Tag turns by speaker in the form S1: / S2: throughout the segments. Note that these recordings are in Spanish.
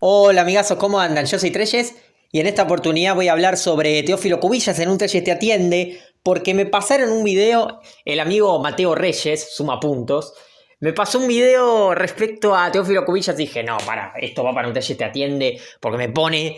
S1: Hola amigazos, ¿cómo andan? Yo soy Treyes y en esta oportunidad voy a hablar sobre Teófilo Cubillas en un Treyes Te Atiende porque me pasaron un video, el amigo Mateo Reyes, suma puntos, me pasó un video respecto a Teófilo Cubillas y dije, no, esto va para un Treyes Te Atiende porque me pone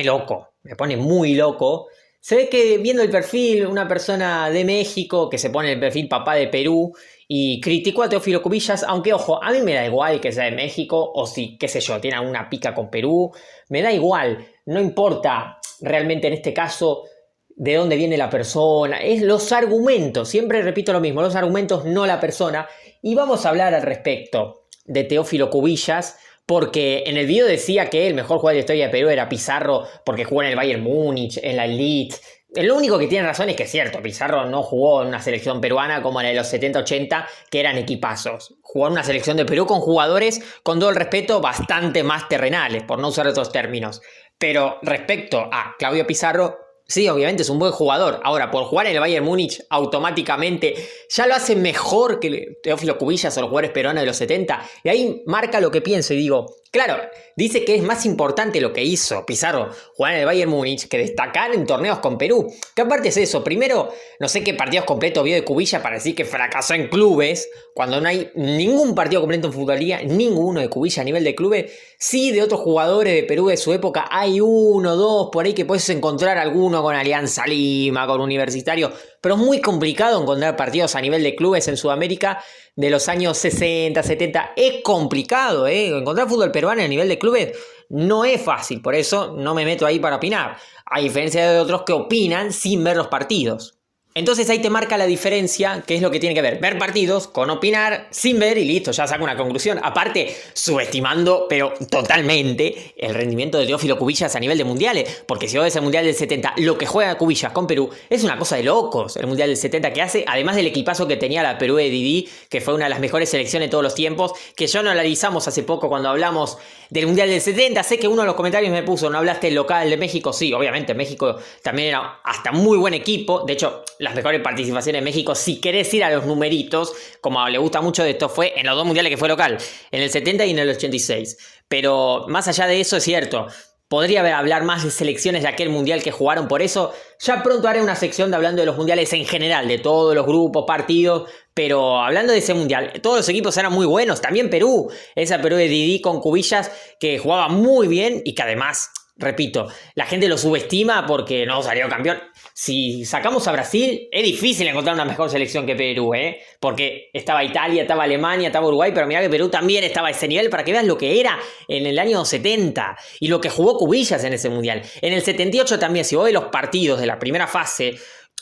S1: loco, me pone muy loco. Se ve que viendo el perfil, una persona de México que se pone el perfil papá de Perú y criticó a Teófilo Cubillas, aunque ojo, a mí me da igual que sea de México o si, qué sé yo, tiene alguna pica con Perú, me da igual, no importa realmente en este caso de dónde viene la persona, es los argumentos, siempre repito lo mismo, los argumentos, no la persona, y vamos a hablar al respecto de Teófilo Cubillas, porque en el video decía que el mejor jugador de la historia de Perú era Pizarro porque jugó en el Bayern Múnich, en la Elite. Lo único que tiene razón es que es cierto, Pizarro no jugó en una selección peruana como en los 70-80, que eran equipazos. Jugó en una selección de Perú con jugadores, con todo el respeto, bastante más terrenales, por no usar otros términos. Pero respecto a Claudio Pizarro, sí, obviamente es un buen jugador. Ahora, por jugar en el Bayern Múnich, automáticamente ya lo hace mejor que Teófilo Cubillas o los jugadores peruanos de los 70. Y ahí marca lo que pienso y digo, claro, dice que es más importante lo que hizo Pizarro jugar en el Bayern Múnich que destacar en torneos con Perú. ¿Qué aparte es eso? Primero, no sé qué partidos completos vio de Cubillas para decir que fracasó en clubes, cuando no hay ningún partido completo en futbolía, ninguno de Cubillas a nivel de clubes. Sí, de otros jugadores de Perú de su época hay uno, dos, por ahí que puedes encontrar alguno con Alianza Lima, con Universitario, pero es muy complicado encontrar partidos a nivel de clubes en Sudamérica de los años 60, 70. Es complicado, encontrar fútbol peruano a nivel de clubes no es fácil, por eso no me meto ahí para opinar, a diferencia de otros que opinan sin ver los partidos. Entonces ahí te marca la diferencia, que es lo que tiene que ver partidos con opinar sin ver y listo, ya saco una conclusión. Aparte, subestimando, pero totalmente, el rendimiento de Teófilo Cubillas a nivel de mundiales, porque si vos ves el Mundial del 70, lo que juega Cubillas con Perú es una cosa de locos, el Mundial del 70 que hace, además del equipazo que tenía la Perú de Didi, que fue una de las mejores selecciones de todos los tiempos, que ya no analizamos hace poco cuando hablamos del Mundial del 70, sé que uno de los comentarios me puso, ¿no hablaste del local de México? Sí, obviamente, México también era hasta muy buen equipo, de hecho, las mejores participaciones de México, si querés ir a los numeritos, como le gusta mucho de esto, fue en los dos mundiales que fue local, en el 70 y en el 86. Pero más allá de eso es cierto, podría hablar más de selecciones de aquel mundial que jugaron, por eso ya pronto haré una sección de hablando de los mundiales en general, de todos los grupos, partidos, pero hablando de ese mundial, todos los equipos eran muy buenos, también Perú, esa Perú de Didi con Cubillas que jugaba muy bien y que además, repito, la gente lo subestima porque no salió campeón. Si sacamos a Brasil, es difícil encontrar una mejor selección que Perú, porque estaba Italia, estaba Alemania, estaba Uruguay, pero mirá que Perú también estaba a ese nivel para que veas lo que era en el año 70 y lo que jugó Cubillas en ese mundial. En el 78 también, si vos ves los partidos de la primera fase,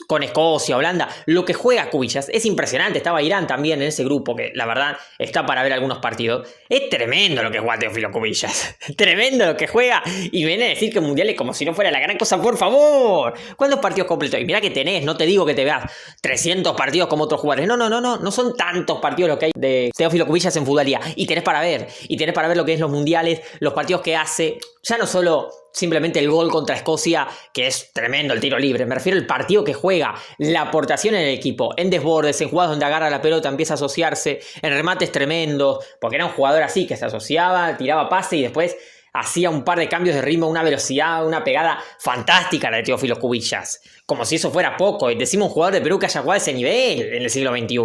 S1: con Escocia, Holanda, lo que juega Cubillas es impresionante. Estaba Irán también en ese grupo, que la verdad está para ver algunos partidos. Es tremendo lo que juega Teófilo Cubillas. Tremendo lo que juega. Y viene a decir que mundiales como si no fuera la gran cosa, por favor. ¿Cuántos partidos completos? Y mirá que tenés, no te digo que te veas 300 partidos como otros jugadores. No son tantos partidos los que hay de Teófilo Cubillas en futbolía. Y tenés para ver. Y tenés para ver lo que es los mundiales, los partidos que hace. Ya no solo simplemente el gol contra Escocia, que es tremendo el tiro libre. Me refiero al partido que juega, la aportación en el equipo, en desbordes, en jugadas donde agarra la pelota, empieza a asociarse, en remates tremendos, porque era un jugador así, que se asociaba, tiraba pase y después hacía un par de cambios de ritmo, una velocidad, una pegada fantástica la de Teófilo Cubillas. Como si eso fuera poco. Y decimos un jugador de Perú que haya jugado a ese nivel en el siglo XXI.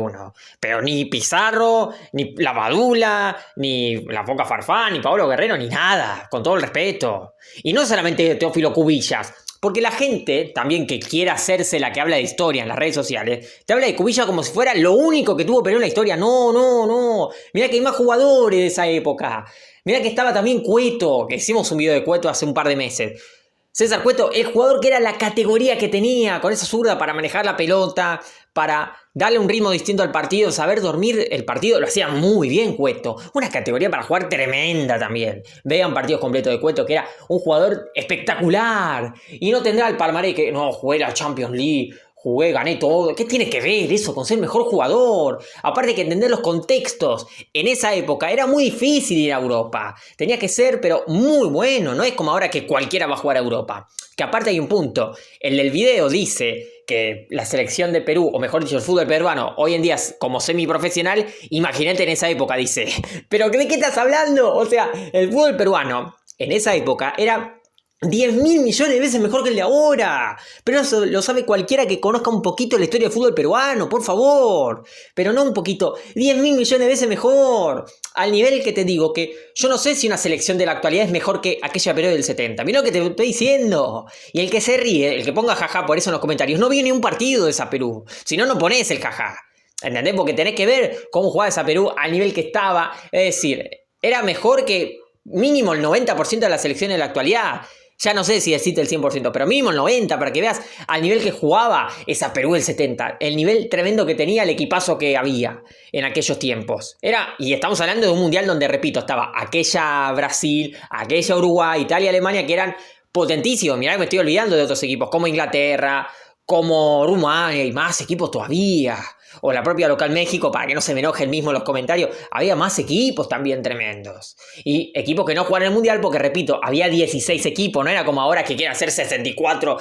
S1: Pero ni Pizarro, ni la Padula, ni la Foca Farfán, ni Pablo Guerrero, ni nada. Con todo el respeto. Y no solamente Teófilo Cubillas. Porque la gente, también que quiera hacerse la que habla de historia en las redes sociales, te habla de Cubillas como si fuera lo único que tuvo Perú en la historia. No. Mirá que hay más jugadores de esa época. Mirá que estaba también Cueto, que hicimos un video de Cueto hace un par de meses. César Cueto, el jugador que era la categoría que tenía, con esa zurda para manejar la pelota, para darle un ritmo distinto al partido, saber dormir el partido, lo hacía muy bien Cueto. Una categoría para jugar tremenda también. Vean partidos completos de Cueto, que era un jugador espectacular. Y no tendrá el palmarés que, no, jugué la Champions League, jugué, gané todo. ¿Qué tiene que ver eso con ser el mejor jugador? Aparte que entender los contextos. En esa época era muy difícil ir a Europa. Tenía que ser, pero muy bueno. No es como ahora que cualquiera va a jugar a Europa. Que aparte hay un punto. El del video dice que la selección de Perú, o mejor dicho, el fútbol peruano, hoy en día es como semiprofesional. Imagínate en esa época, dice. ¿Pero de qué estás hablando? O sea, el fútbol peruano en esa época era 10.000 millones de veces mejor que el de ahora. Pero eso lo sabe cualquiera que conozca un poquito la historia del fútbol peruano, por favor. Pero no un poquito, 10.000 millones de veces mejor. Al nivel que te digo que yo no sé si una selección de la actualidad es mejor que aquella Perú del 70. Mira lo que te estoy diciendo. Y el que se ríe, el que ponga jaja por eso en los comentarios, no vio ni un partido de esa Perú. Si no, no ponés el jaja. ¿Entendés? Porque tenés que ver cómo jugaba esa Perú al nivel que estaba. Es decir, era mejor que mínimo el 90% de la selección en la actualidad. Ya no sé si decirte el 100%, pero mínimo el 90% para que veas al nivel que jugaba esa Perú del 70. El nivel tremendo que tenía, el equipazo que había en aquellos tiempos. Y estamos hablando de un mundial donde, repito, estaba aquella Brasil, aquella Uruguay, Italia, Alemania, que eran potentísimos. Mirá que me estoy olvidando de otros equipos, como Inglaterra, como Rumania y más equipos todavía. O la propia local México, para que no se me enojen mismo en los comentarios, había más equipos también tremendos. Y equipos que no jugaron el Mundial porque, repito, había 16 equipos, no era como ahora que quieren hacer 64.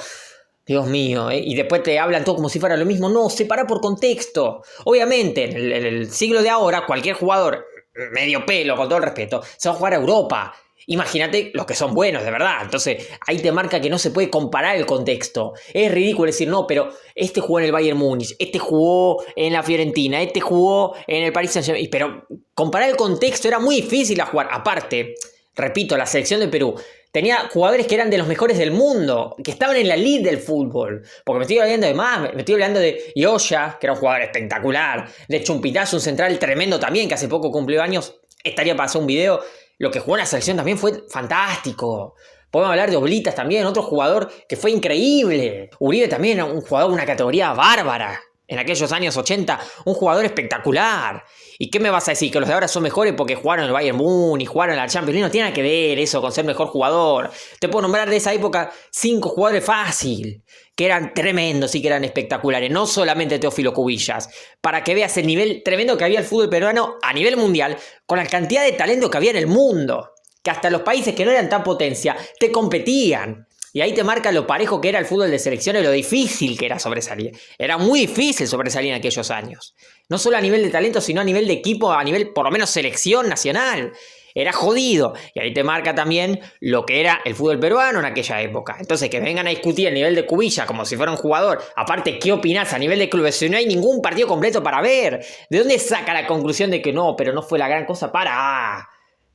S1: Dios mío, ¿eh? Y después te hablan todo como si fuera lo mismo. No, separa por contexto. Obviamente, en el siglo de ahora, cualquier jugador, medio pelo, con todo el respeto, se va a jugar a Europa. Imagínate los que son buenos, de verdad. Entonces, ahí te marca que no se puede comparar el contexto. Es ridículo decir, no, pero este jugó en el Bayern Múnich, este jugó en la Fiorentina, este jugó en el Paris Saint-Germain. Pero comparar el contexto era muy difícil a jugar. Aparte, repito, la selección de Perú tenía jugadores que eran de los mejores del mundo, que estaban en la elite del fútbol. Porque me estoy hablando de más, me estoy hablando de Ioya, que era un jugador espectacular, de Chumpitaz, un central tremendo también, que hace poco cumplió años, estaría para hacer un video. Lo que jugó en la selección también fue fantástico. Podemos hablar de Oblitas también, otro jugador que fue increíble. Uribe también, un jugador de una categoría bárbara. En aquellos años 80, un jugador espectacular. ¿Y qué me vas a decir? ¿Que los de ahora son mejores porque jugaron en el Bayern Múnich, jugaron en la Champions League? No tiene nada que ver eso con ser mejor jugador. Te puedo nombrar de esa época 5 jugadores fácil, que eran tremendos y que eran espectaculares. No solamente Teófilo Cubillas. Para que veas el nivel tremendo que había el fútbol peruano a nivel mundial, con la cantidad de talento que había en el mundo. Que hasta los países que no eran tan potencia, te competían. Y ahí te marca lo parejo que era el fútbol de selección y lo difícil que era sobresalir. Era muy difícil sobresalir en aquellos años. No solo a nivel de talento, sino a nivel de equipo, a nivel por lo menos selección nacional. Era jodido. Y ahí te marca también lo que era el fútbol peruano en aquella época. Entonces, que vengan a discutir el nivel de Cubilla como si fuera un jugador. Aparte, ¿qué opinás a nivel de clubes? Si no hay ningún partido completo para ver. ¿De dónde saca la conclusión de que no, pero no fue la gran cosa?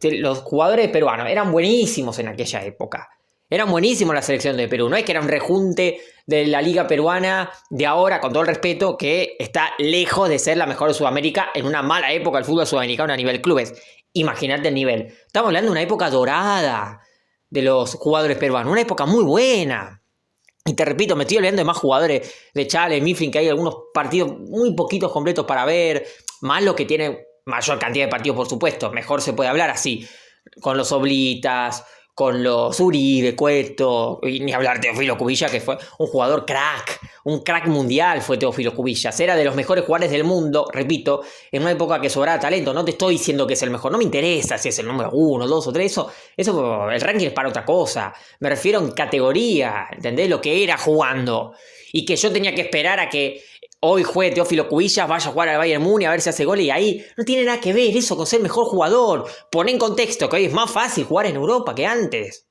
S1: Los jugadores peruanos eran buenísimos en aquella época. Eran buenísimos la selección de Perú. No es que era un rejunte de la liga peruana de ahora, con todo el respeto, que está lejos de ser la mejor de Sudamérica en una mala época del fútbol sudamericano a nivel clubes. Imagínate el nivel. Estamos hablando de una época dorada de los jugadores peruanos. Una época muy buena. Y te repito, me estoy olvidando de más jugadores de Chale, Mifflin, que hay algunos partidos muy poquitos completos para ver. Más los que tienen mayor cantidad de partidos, por supuesto. Mejor se puede hablar así. Con los Oblitas, con los Uribe, Cueto, y ni hablar de Teófilo Cubillas, que fue un jugador crack, un crack mundial fue Teófilo Cubillas. Era de los mejores jugadores del mundo, repito, en una época que sobraba talento. No te estoy diciendo que es el mejor, no me interesa si es el número 1, 2 o 3, eso el ranking es para otra cosa. Me refiero en categoría, ¿entendés? Lo que era jugando. Y que yo tenía que esperar a que hoy juegue Teófilo Cubillas, vaya a jugar al Bayern Múnich a ver si hace gol, y ahí no tiene nada que ver eso con ser mejor jugador. Pon en contexto que hoy es más fácil jugar en Europa que antes.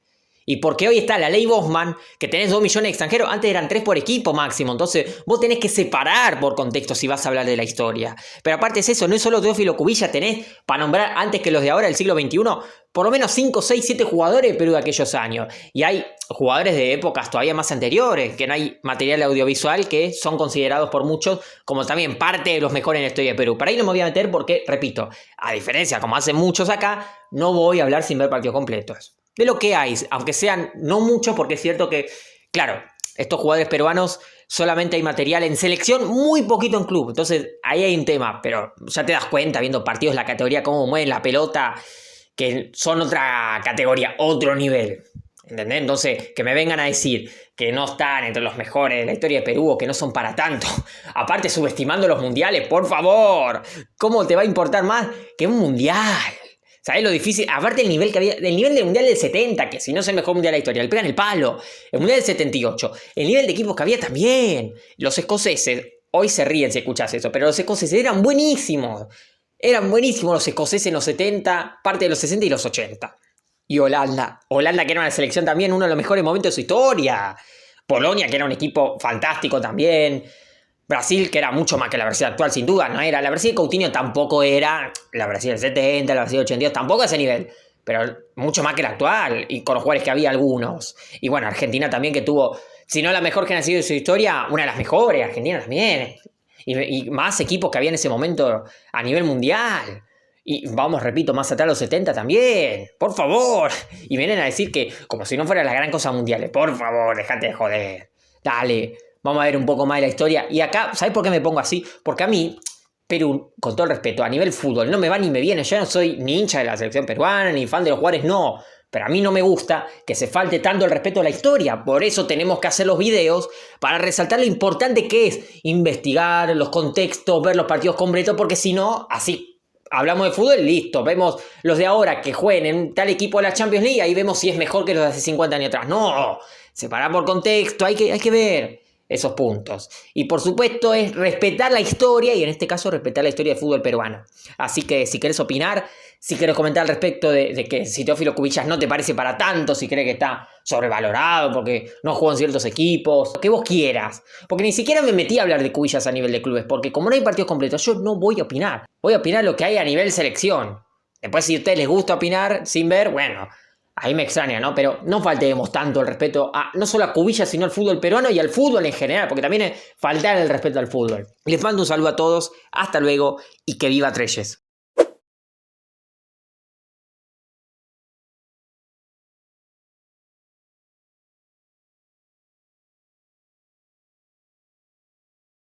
S1: Y porque hoy está la ley Bosman, que tenés 2 millones de extranjeros, antes eran 3 por equipo máximo, entonces vos tenés que separar por contexto si vas a hablar de la historia. Pero aparte es eso, no es solo Teófilo Cubillas, tenés, para nombrar antes que los de ahora del siglo XXI, por lo menos 5, 6, 7 jugadores de Perú de aquellos años. Y hay jugadores de épocas todavía más anteriores, que no hay material audiovisual, que son considerados por muchos como también parte de los mejores en la historia de Perú. Para ahí no me voy a meter porque, repito, a diferencia como hacen muchos acá, no voy a hablar sin ver partidos completos. De lo que hay, aunque sean no muchos, porque es cierto que, claro, estos jugadores peruanos solamente hay material en selección, muy poquito en club. Entonces ahí hay un tema, pero ya te das cuenta viendo partidos, la categoría, cómo mueven la pelota, que son otra categoría, otro nivel. ¿Entendés? Entonces, que me vengan a decir que no están entre los mejores de la historia de Perú o que no son para tanto. Aparte, subestimando los mundiales, por favor. ¿Cómo te va a importar más que un mundial? ¿Sabés lo difícil? Aparte el nivel que había, el nivel del mundial del 70, que si no es el mejor mundial de la historia, le pegan el palo. El mundial del 78, el nivel de equipos que había también. Los escoceses, hoy se ríen si escuchas eso, pero los escoceses eran buenísimos. Eran buenísimos los escoceses en los 70, parte de los 60 y los 80. Y Holanda. Holanda, que era una selección también, uno de los mejores momentos de su historia. Polonia, que era un equipo fantástico también. Brasil, que era mucho más que la Brasil actual, sin duda, no era. La Brasil de Coutinho tampoco era la Brasil del 70, la Brasil del 82, tampoco a ese nivel. Pero mucho más que la actual, y con los jugadores que había algunos. Y bueno, Argentina también, que tuvo, si no la mejor generación de su historia, una de las mejores, Argentina también. Y más equipos que había en ese momento a nivel mundial. Y vamos, repito, más atrás los 70 también. Por favor. Y vienen a decir que como si no fuera la gran cosa mundial. Por favor, dejate de joder. Dale, vamos a ver un poco más de la historia. Y acá, ¿sabes por qué me pongo así? Porque a mí, Perú, con todo el respeto, a nivel fútbol, no me va ni me viene. Yo no soy ni hincha de la selección peruana, ni fan de los jugadores, no. Pero a mí no me gusta que se falte tanto el respeto a la historia. Por eso tenemos que hacer los videos para resaltar lo importante que es investigar los contextos, ver los partidos completos, porque si no, así hablamos de fútbol, listo. Vemos los de ahora que jueguen en tal equipo de la Champions League, ahí vemos si es mejor que los de hace 50 años atrás. No, separar por contexto, hay que ver esos puntos. Y por supuesto es respetar la historia, y en este caso respetar la historia del fútbol peruano. Así que si querés opinar, si querés comentar al respecto de que si Teófilo Cubillas no te parece para tanto, si crees que está sobrevalorado porque no jugó en ciertos equipos, lo que vos quieras. Porque ni siquiera me metí a hablar de Cubillas a nivel de clubes, porque como no hay partidos completos, yo no voy a opinar. Voy a opinar lo que hay a nivel selección. Después, si a ustedes les gusta opinar sin ver, bueno, ahí me extraña, ¿no? Pero no faltemos tanto el respeto a no solo a Cubillas, sino al fútbol peruano y al fútbol en general, porque también es faltar el respeto al fútbol. Les mando un saludo a todos, hasta luego y que viva Trelles.